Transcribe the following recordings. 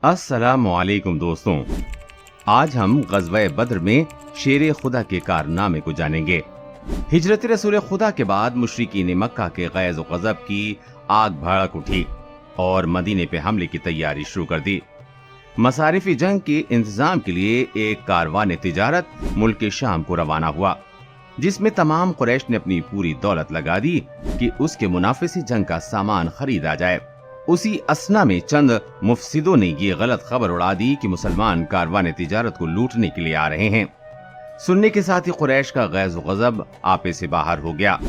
अस्सलाम वालेकुम दोस्तों, आज हम ग़ज़वा बद्र में शेर खुदा के कारनामे को जानेंगे। हिजरत रसूल खुदा के बाद मुशरिकीन मक्का के गैज़ व ग़ज़ब की आग भड़क उठी और मदीने पे हमले की तैयारी शुरू कर दी। मसारिफ़ी जंग के इंतजाम के लिए एक कारवान तिजारत मुल्क शाम को रवाना हुआ, जिसमें तमाम कुरैश ने अपनी पूरी दौलत लगा दी कि उसके मुनाफे से जंग का सामान खरीदा जाए। उसी असना में चंद मुफसिदों ने ये गलत खबर उड़ा दी कि मुसलमान कारवान तिजारत को लूटने के लिए आ रहे हैं। सुनने के साथ ही कुरैश का गैज़ व ग़ज़ब आपे से बाहर हो गया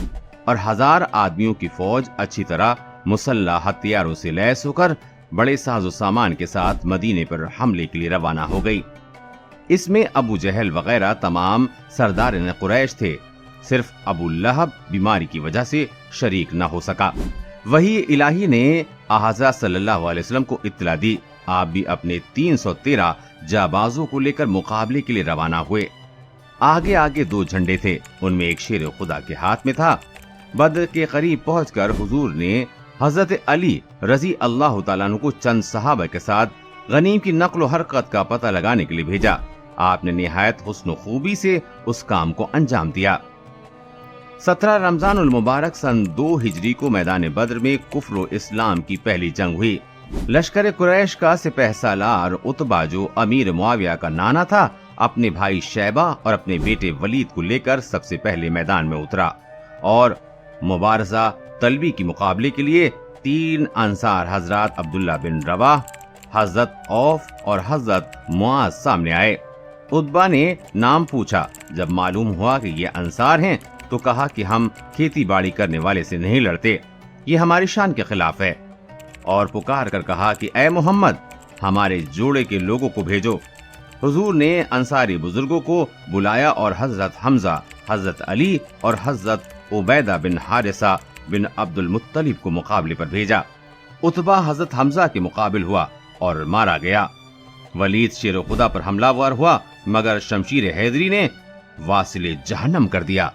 और 1000 आदमियों की फौज अच्छी तरह मुसल्लह हथियारों से लैस होकर बड़े साजो सामान के साथ मदीने पर हमले के लिए रवाना हो गई। इसमें अबू जहल वगैरह तमाम सरदार कुरैश थे। सिर्फ अबू लहब बीमारी की वजह से शरीक न हो सका। वही इलाही ने हज़रत सल्लल्लाहु अलैहि वसल्लम को इत्तला दी। आप भी अपने 313 जाबाजों को लेकर मुकाबले के लिए रवाना हुए। आगे आगे 2 झंडे थे, उनमें एक शेर खुदा के हाथ में था। बद्र के करीब पहुंचकर हुजूर ने हजरत अली रजी अल्लाह तआला अन्हु को चंद सहाबा के साथ गनीम की नक्ल हरकत का पता लगाने के लिए भेजा। आपने निहायत हुस्न खूबी से उस काम को अंजाम दिया। 17 रमजान उल मुबारक सन 2 हिजरी को मैदान बद्र में कुफ्र व इस्लाम की पहली जंग हुई। लश्कर कुरैश का सिपहसालार उतबा, जो अमीर मुआविया का नाना था, अपने भाई शैबा और अपने बेटे वलीद को लेकर सबसे पहले मैदान में उतरा और मुबारजा तलबी के मुकाबले के लिए 3 अंसार हजरत अब्दुल्ला बिन रवाह, हजरत औफ और हजरत मुआज सामने आए। उतबा ने नाम पूछा। जब मालूम हुआ कि ये अंसार हैं तो कहा कि हम खेती बाड़ी करने वाले से नहीं लड़ते, ये हमारी शान के खिलाफ है, और पुकार कर कहा कि ऐ मोहम्मद, हमारे जोड़े के लोगों को भेजो। हुजूर ने अंसारी बुजुर्गों को बुलाया और हजरत हमजा, हजरत अली और हजरत उबैदा बिन हारिसा बिन अब्दुल मुत्तलिब को मुकाबले पर भेजा। उतबा हजरत हमजा के मुकाबिल हुआ और मारा गया। वलीद शेर खुदा पर हमलावर हुआ, मगर शमशीर हैदरी ने वासिले जहन्नम कर दिया।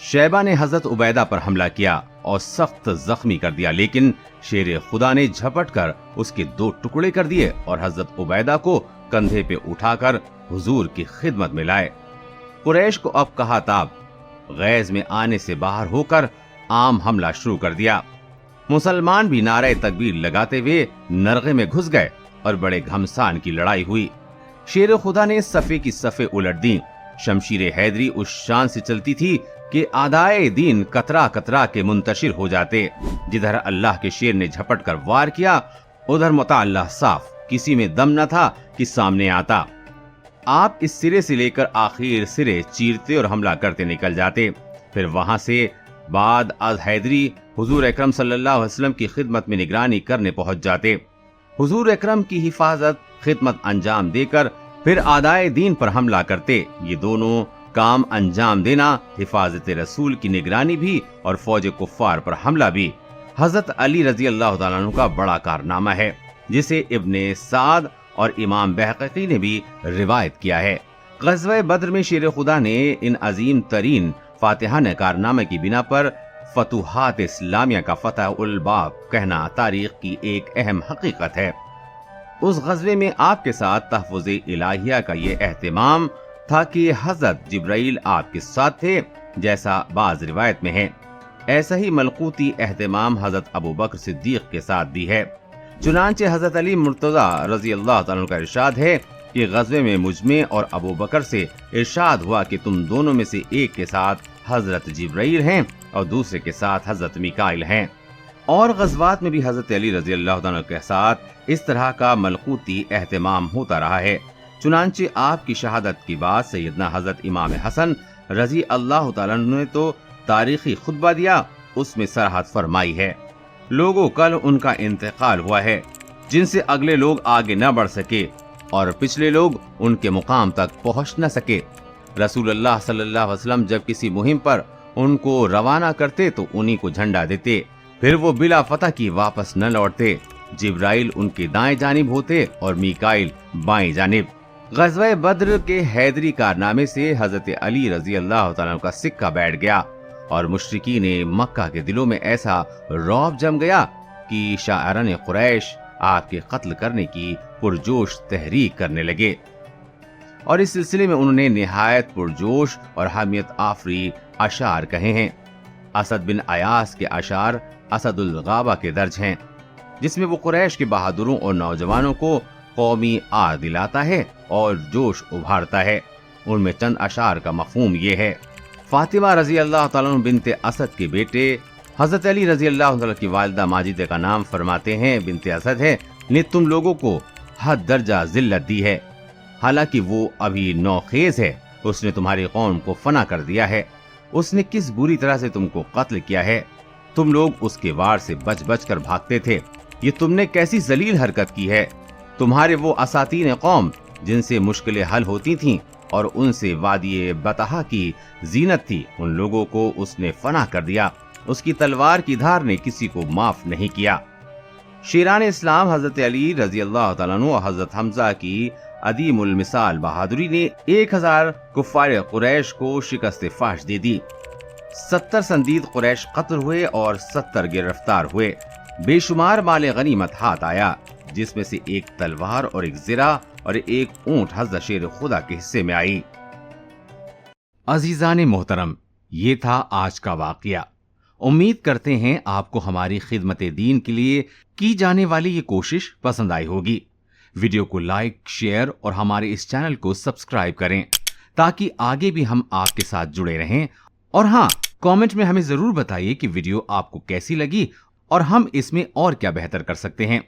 शैबा ने हजरत उबैदा पर हमला किया और सख्त जख्मी कर दिया, लेकिन शेर खुदा ने झपट कर उसके 2 टुकड़े कर दिए और हजरत उबैदा को कंधे पे उठाकर हुजूर की खिदमत में लाए। कुरैश को अब कहा ताब गैज में आने से बाहर होकर आम हमला शुरू कर दिया। मुसलमान भी नारे तकबीर लगाते हुए नरगे में घुस गए और बड़े घमसान की लड़ाई हुई। शेर खुदा ने सफे की सफे उलट दी। शमशीर हैदरी उस शान से चलती थी कि आदाए दीन कतरा कतरा के मुंतशिर हो जाते। जिधर अल्लाह के शेर ने झपट कर वार किया, उधर मुतअल्लाह साफ, किसी में दम न था कि सामने आता। आप इस सिरे से लेकर आखिर सिरे चीरते और हमला करते निकल जाते। फिर वहां से बाद अज हैदरी हुजूर अकरम सल्लल्लाहु अलैहि वसल्लम की खिदमत में निगरानी करने पहुंच जाते। हुजूर अकरम की हिफाजत खिदमत अंजाम देकर फिर आदाए दीन पर हमला करते। ये दोनों काम अंजाम देना, हिफाजत रसूल की निगरानी भी और फौज कुफ्फार पर हमला भी, हजरत अली रजी अल्लाह तआला अन्हु का बड़ा कारनामा है, जिसे इब्ने साद और इमाम बहक़ी ने भी रिवायत किया है। ग़ज़वा बद्र में शेर खुदा ने इन अजीम तरीन फातिहाना कारनामे की बिना पर फतूहात इस्लामिया का फतह उल बाब कहना तारीख की एक अहम हकीकत है। उस ग़ज़वे में आपके साथ तहफ़्फ़ुज़ इलाहिया का ये एहतिमाम था कि हजरत जिब्राइल आपके साथ थे, जैसा बाज रिवायत में है। ऐसा ही मलकूती एहतिमाम हजरत अबू बकर सिद्दीक के साथ भी है। चुनांचे हजरत अली मुर्तज़ा रजी अल्लाह तआला अन्हु का इरशाद है कि ग़ज़वे में मुझमें और अबू बकर से इरशाद हुआ कि तुम दोनों में से एक के साथ हजरत जिब्राइल हैं और दूसरे के साथ हजरत मिकाइल हैं। और ग़ज़वात में भी हजरत अली रजी अल्लाह तआला के साथ इस तरह का मलकूती एहतिमाम होता रहा है। चुनांचे आपकी शहादत के बाद सैयदना हजरत इमाम हसन रजी अल्लाह तआला अन्हु ने तो तारीखी खुतबा दिया, उसमें सरहद फरमाई है, लोगों कल उनका इंतकाल हुआ है, जिनसे अगले लोग आगे न बढ़ सके और पिछले लोग उनके मुकाम तक पहुंच न सके। रसूलुल्लाह सल्लल्लाहु अलैहि वसल्लम जब किसी मुहिम पर उनको रवाना करते तो उन्हीं को झंडा देते, फिर वो बिला फतह की वापस न लौटते। जिब्राइल उनके दाएं जानिब होते और मीकाइल बाएं जानिब। ग़ज़वा बद्र के हैदरी कारनामे से हजरत अली रजी अल्लाह तआला का सिक्का बैठ गया और मुशरिकीन मक्का के दिलों में ऐसा रौब जम गया कि शायरान कुरैश آپ کے قتل کرنے کی پرجوش تحریک کرنے لگے، اور اس سلسلے میں انہوں نے نہایت پرجوش اور حمیت آفری اشعار کہے ہیں۔ اسد بن ایاس کے اشعار اسد الغابہ کے درج ہیں، جس میں وہ قریش کے بہادروں اور نوجوانوں کو قومی آر دلاتا ہے اور جوش ابھارتا ہے۔ ان میں چند اشعار کا مفہوم یہ ہے: فاطمہ رضی اللہ تعالیٰ عنہ بنت اسد کے بیٹے حضرت علی رضی اللہ تعالیٰ کی والدہ ماجدہ کا نام فرماتے ہیں بنت اسد ہے، نے تم لوگوں کو حد درجہ ذلت دی ہے، حالانکہ وہ ابھی نوخیز ہے۔ اس نے تمہاری قوم کو فنا کر دیا ہے، اس نے کس بری طرح سے تم کو قتل کیا ہے، تم لوگ اس کے وار سے بچ بچ کر بھاگتے تھے، یہ تم نے کیسی ذلیل حرکت کی ہے۔ تمہارے وہ اساطین قوم جن سے مشکلیں حل ہوتی تھیں اور ان سے وادی بطحا کی زینت تھی، ان لوگوں کو اس نے فنا کر دیا، اس کی تلوار کی دھار نے کسی کو معاف نہیں کیا۔ شیران اسلام حضرت علی رضی اللہ تعالیٰ عنہ اور حضرت حمزہ کی عدیم المثال بہادری نے 1000 کفار قریش کو شکست فاش دے دی۔ 70 سندید قریش قتل ہوئے اور 70 گرفتار ہوئے۔ بے شمار مال غنیمت ہاتھ آیا، جس میں سے ایک تلوار اور ایک زرہ اور ایک اونٹ حضرت شیر خدا کے حصے میں آئی۔ عزیزان محترم، یہ تھا آج کا واقعہ۔ امید کرتے ہیں آپ کو ہماری خدمت دین کے لیے کی جانے والی یہ کوشش پسند آئی ہوگی۔ ویڈیو کو لائک، شیئر اور ہمارے اس چینل کو سبسکرائب کریں تاکہ آگے بھی ہم آپ کے ساتھ جڑے رہیں، اور ہاں، کامنٹ میں ہمیں ضرور بتائیے کہ ویڈیو آپ کو کیسی لگی اور ہم اس میں اور کیا بہتر کر سکتے ہیں۔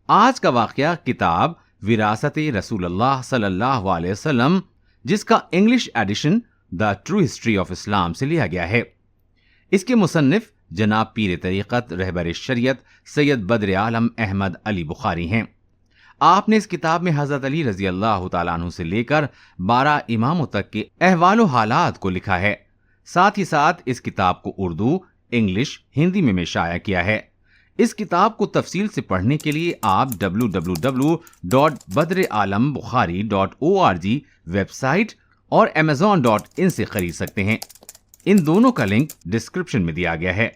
آج کا واقعہ کتاب وراثت رسول اللہ صلی اللہ علیہ وسلم، جس کا English edition the true history of Islam سے لیا گیا ہے۔ اس کے مصنف جناب پیر طریقت رہبر شریعت سید بدر عالم احمد علی بخاری ہیں۔ آپ نے اس کتاب میں حضرت علی رضی اللہ تعالیٰ عنہ سے لے کر 12 اماموں تک کے احوال و حالات کو لکھا ہے۔ ساتھ ہی ساتھ اس کتاب کو اردو، انگلش، ہندی میں شائع کیا ہے۔ اس کتاب کو تفصیل سے پڑھنے کے لیے آپ www.badraalambukhari.org ویب سائٹ اور amazon.in سے خرید سکتے ہیں۔ ان دونوں کا لنک ڈسکرپشن میں دیا گیا ہے۔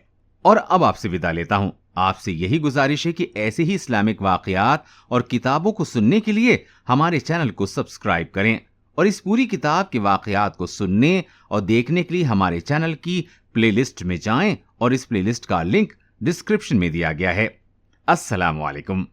اور اب آپ سے ودا لیتا ہوں۔ آپ سے یہی گزارش ہے کہ ایسے ہی اسلامک واقعات اور کتابوں کو سننے کے لیے ہمارے چینل کو سبسکرائب کریں، اور اس پوری کتاب کے واقعات کو سننے اور دیکھنے کے لیے ہمارے چینل کی پلے لسٹ میں جائیں، اور اس پلے لسٹ کا لنک ڈسکرپشن میں دیا گیا ہے۔ السلام علیکم۔